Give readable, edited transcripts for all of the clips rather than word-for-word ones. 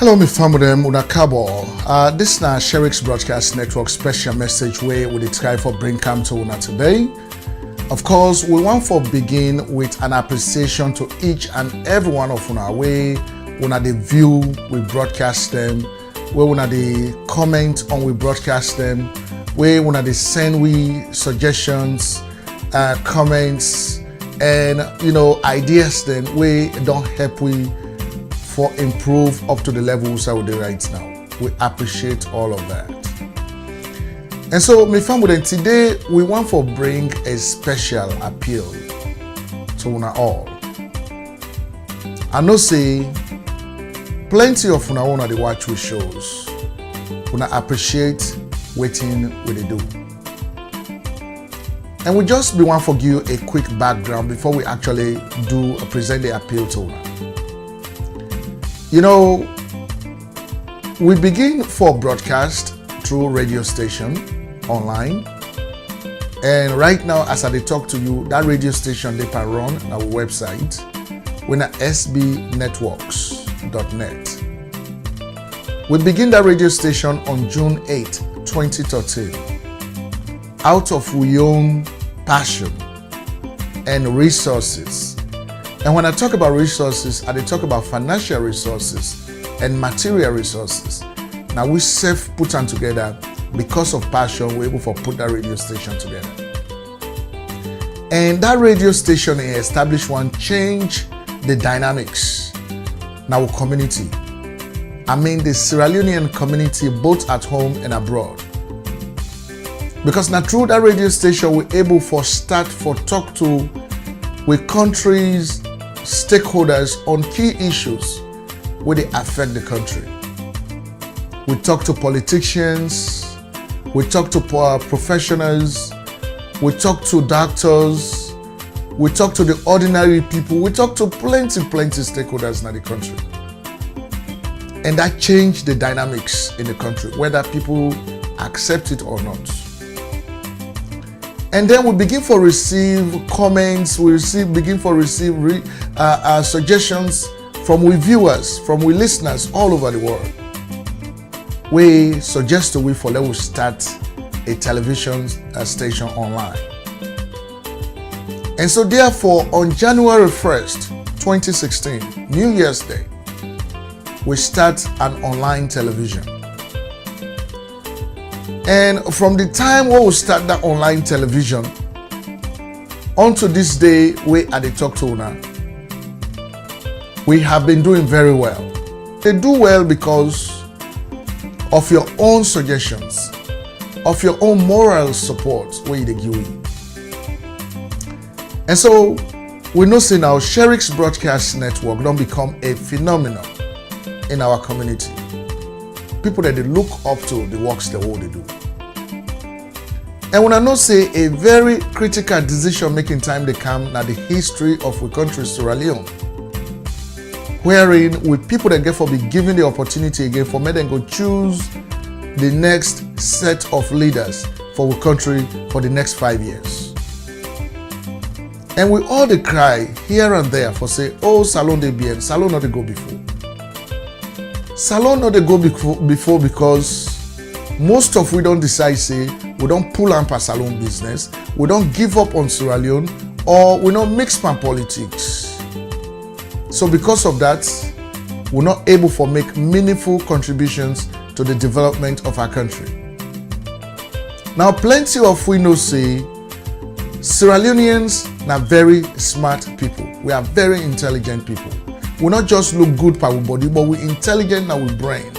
Hello, my family, una kabo. This is Sherrick's Broadcast Network special message where we try for bring come to una today. Of course, we want to begin with an appreciation to each and every one of una way una the view we broadcast them, where una the comment on we broadcast them, where una the send we suggestions, comments, and ideas then we don't help we for improve up to the levels that we do right now. We appreciate all of that. And so, my family, today we want to bring a special appeal to una all. I know say plenty of una wanna the watch we shows. Una appreciate waiting what they do. And we just be want to give you a quick background before we actually do present the appeal to una. We begin for broadcast through radio station online, and right now as I talk to you, that radio station they can run on our website when at sbnetworks.net. We begin that radio station on June 8, 2013 out of our own passion and resources. And when I talk about resources, I talk about financial resources and material resources. Now we self put them together because of passion. We're able to put that radio station together. And that radio station established one change the dynamics in our community. I mean the Sierra Leonean community both at home and abroad. Because now through that radio station we're able to start for talk to with countries, stakeholders on key issues where they affect the country. We talk to politicians, we talk to professionals, we talk to doctors, we talk to the ordinary people, we talk to plenty stakeholders in the country. And that changed the dynamics in the country, whether people accept it or not. And then we begin to receive comments, begin to receive suggestions from we viewers, from we listeners all over the world. We suggest we for let us start a television station online. And so therefore on January 1st, 2016, New Year's Day, we start an online television. And from the time when we start that online television unto this day, we at the Talk to Una, we have been doing very well. They do well because of your own suggestions, of your own moral support where they give you. And so we know say now Sherrick's Broadcast Network don't become a phenomenon in our community. People that they look up to the works they all they do. And when I know say a very critical decision making time they come now the history of the country Sierra Leone, wherein with people that get for be given the opportunity again for me then go choose the next set of leaders for the country for the next 5 years. And we all they cry here and there for say, oh Salon de bien, Salon not they go before. Salon not they go before because most of we don't decide say we don't pull up our salon business, we don't give up on Sierra Leone, or we don't mix pan politics. So because of that, we're not able to make meaningful contributions to the development of our country. Now plenty of we know say Sierra Leoneans are very smart people. We are very intelligent people. We not just look good for our body, but we're intelligent and we brain.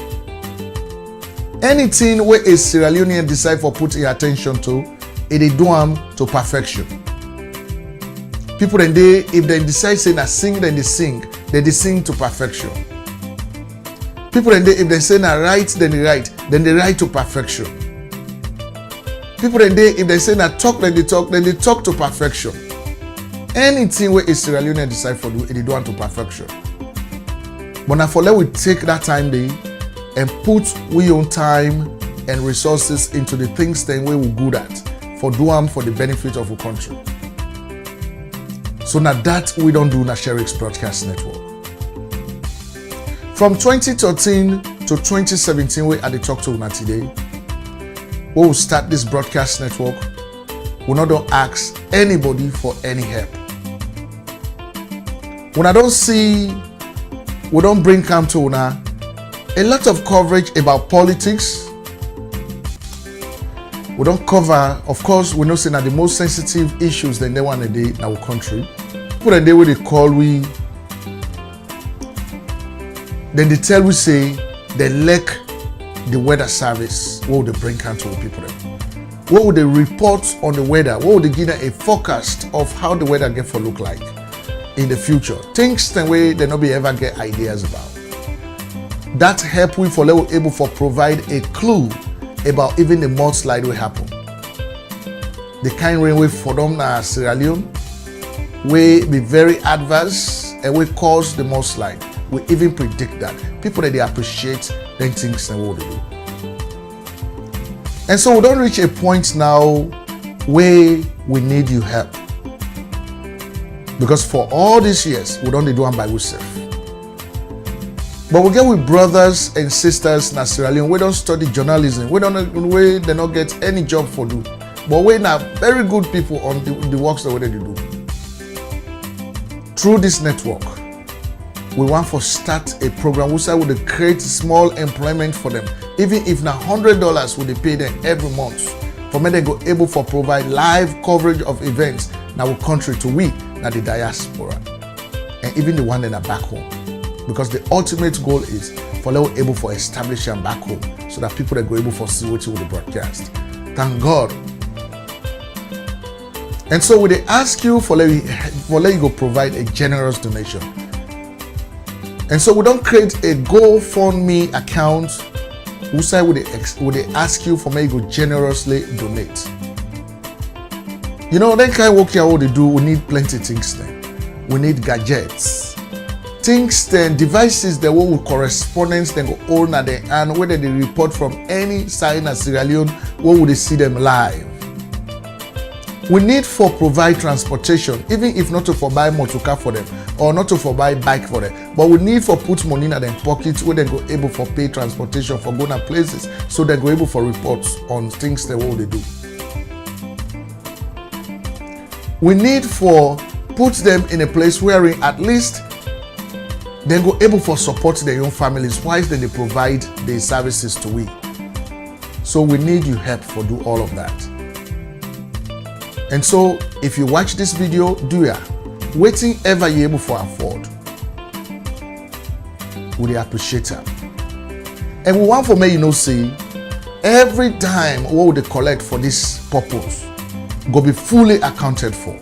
Anything where a Sierra Leonean decide for putting attention to, it they do them to perfection. People then if they decide say na sing, then they sing to perfection. People then if they say na write, then they write to perfection. People then if they say na talk, then they talk to perfection. Anything where a Sierra Leonean decide for do, it they do them to perfection. But now for let we take that time there and put we own time and resources into the things that we we're good at for do them for the benefit of our country. So now that we don't do na Sherrick's Broadcast Network. From 2013 to 2017, we at the Talk to Una today, we will start this broadcast network. We not don't ask anybody for any help. When I don't see, we don't bring come to Una a lot of coverage about politics. We don't cover, of course, we know say that the most sensitive issues that they want to do in our country. People that they will call we, then they tell we say they lack the weather service. What would they bring come to the people then? What would they report on the weather? What would they give them a forecast of how the weather get for look like in the future? Things the way they not be ever get ideas about. That help we for level able for provide a clue about even the mudslide will happen. The kind rain we for them na Sierra Leone will be very adverse and will cause the mudslide. We even predict that. People that they appreciate them things and what they do. And so we don't reach a point now where we need your help. Because for all these years, we don't do one by ourselves. But we get with brothers and sisters in Sierra Leone. We don't study journalism. We they not get any job for do. But we now very good people on the works that they do. Through this network, we want to start a program which I would create small employment for them. Even if now $100 would they pay them every month. For me, they go able to provide live coverage of events in our country to we, now the diaspora. And even the one that are back home. Because the ultimate goal is for them able to establish them back home so that people that go able to see what you will broadcast. Thank God. And so we they ask you for let you go provide a generous donation. And so we don't create a Gofundme account. Would they ask you for me to generously donate? You know, that kind of work here what they do, we need plenty of things then. We need gadgets. Things then, devices that will correspondence then go own at the hand, whether they report from any side in Sierra Leone, where would they see them live? We need for provide transportation, even if not to for buy motorcar for them or not to for buy bike for them, but we need for put money in their pockets where they go able for pay transportation for going to places, so they go able for reports on things that what they do. We need for put them in a place where at least they go able for support their own families whilst they provide the services to we. So we need your help for do all of that. And so, if you watch this video, do ya. Waiting ever you able for afford. We appreciate it. And we want for me, say, every time what they collect for this purpose go be fully accounted for.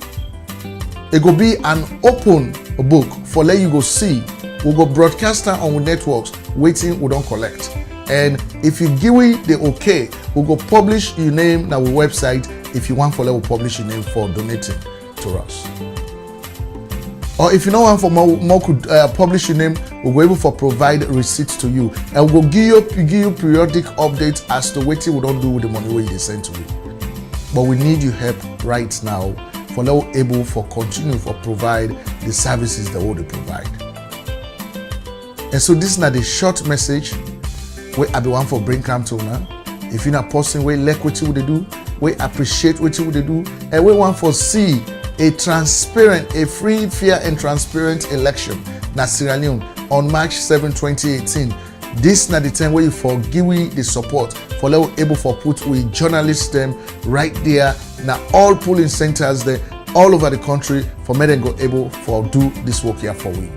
It go be an open book for let you go see. We go broadcast on networks waiting we don't collect. And if you give it the okay, we go publish your name on our website. If you want for let we publish your name for donating to us. Or if you don't want for more could publish your name, we'll be able to provide receipts to you. And we'll give you periodic updates as to what we don't do with the money we send to you. But we need your help right now for now able for continue for provide the services that we provide. And so this is not the short message where I be one for bring come to now. If you're not person we like what you do, we appreciate what you do, and we want for see a transparent, a free, fair, and transparent election in Sierra Leone on March 7, 2018. This is not the time where you forgive the support for level able for put with journalists them right there. Now all polling centers there all over the country for me then go able for do this work here for we.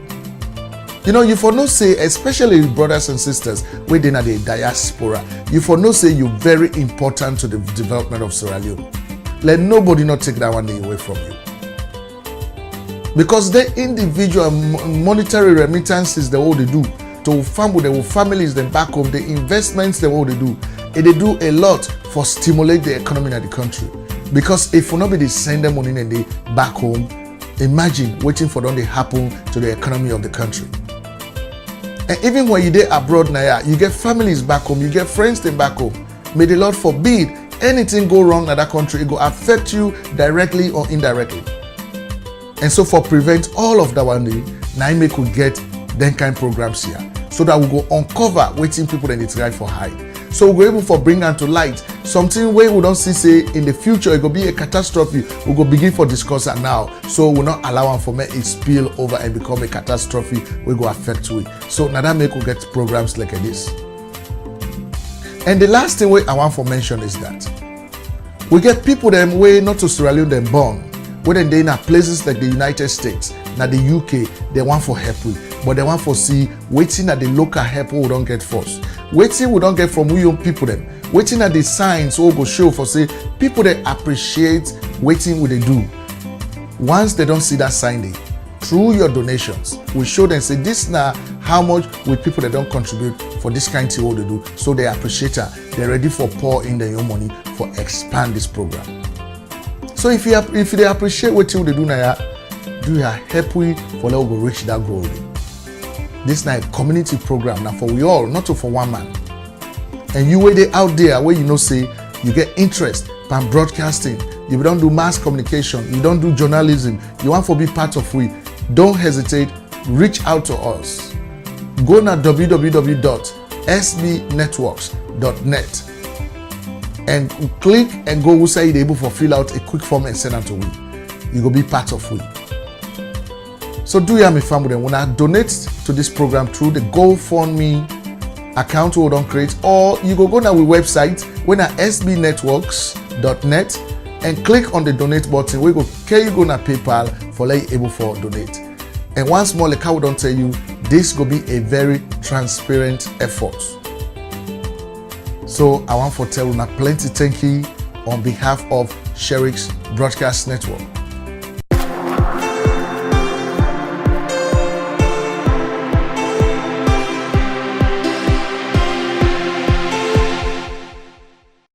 You know, you for no say, especially brothers and sisters within the diaspora, you for no say you're very important to the development of Sierra Leone. Let nobody not take that one day away from you. Because the individual monetary remittances they all they do to their families them back home, the investments they all they do a lot for stimulate the economy of the country. Because if we not be send them money and they back home, imagine waiting for them to happen to the economy of the country. And even when you're abroad now, you get families back home, you get friends them back home. May the Lord forbid anything go wrong in that country, it will affect you directly or indirectly. And so for prevent all of that one day, Naime could get them kind of programs here. so that we go uncover wetin people dem dey try for hide. So we go able for bring am to light something wey we don see say in the future e go be a catastrophe. We go begin for discuss am now, so we not allow am for make it spill over and become a catastrophe wey go affect we. So na that make we get programs like this. And the last thing wey I want for mention is that we get people dem wey not to Sierra Leone dem born, wey dem dey in places like the United States, na the UK, they want for help we, but they want for see wetin na the local help we don get first. Wetin we don get from we own people dem, wetin na the signs wey go show for say people dey appreciate wetin we dey do. Once they don see that sign dey, through your donations, we show them say this na how much we people that don't contribute for this kind of thing what they do, so they appreciate it. They're ready for pour in their own money for expand this program. So if they appreciate what they do now, do you help we for let we go reach that goal. This is a community program now for we all, not for one man. And you wait out there where you know say you get interest in broadcasting, you don't do mass communication, you don't do journalism, you want to be part of we, don't hesitate, reach out to us. Go na www.sbnetworks.net and click and go who say you're able to fill out a quick form and send it to we. You go be part of we. So do you have a family when I donate to this program through the Gofundme account we don't create, or you go na we website when at sbnetworks.net and click on the donate button. We go carry you go na PayPal for like able for donate. And once more, like how we don't tell you, this will be a very transparent effort. So I want to tell you plenty thank you on behalf of Sherrick's Broadcast Network.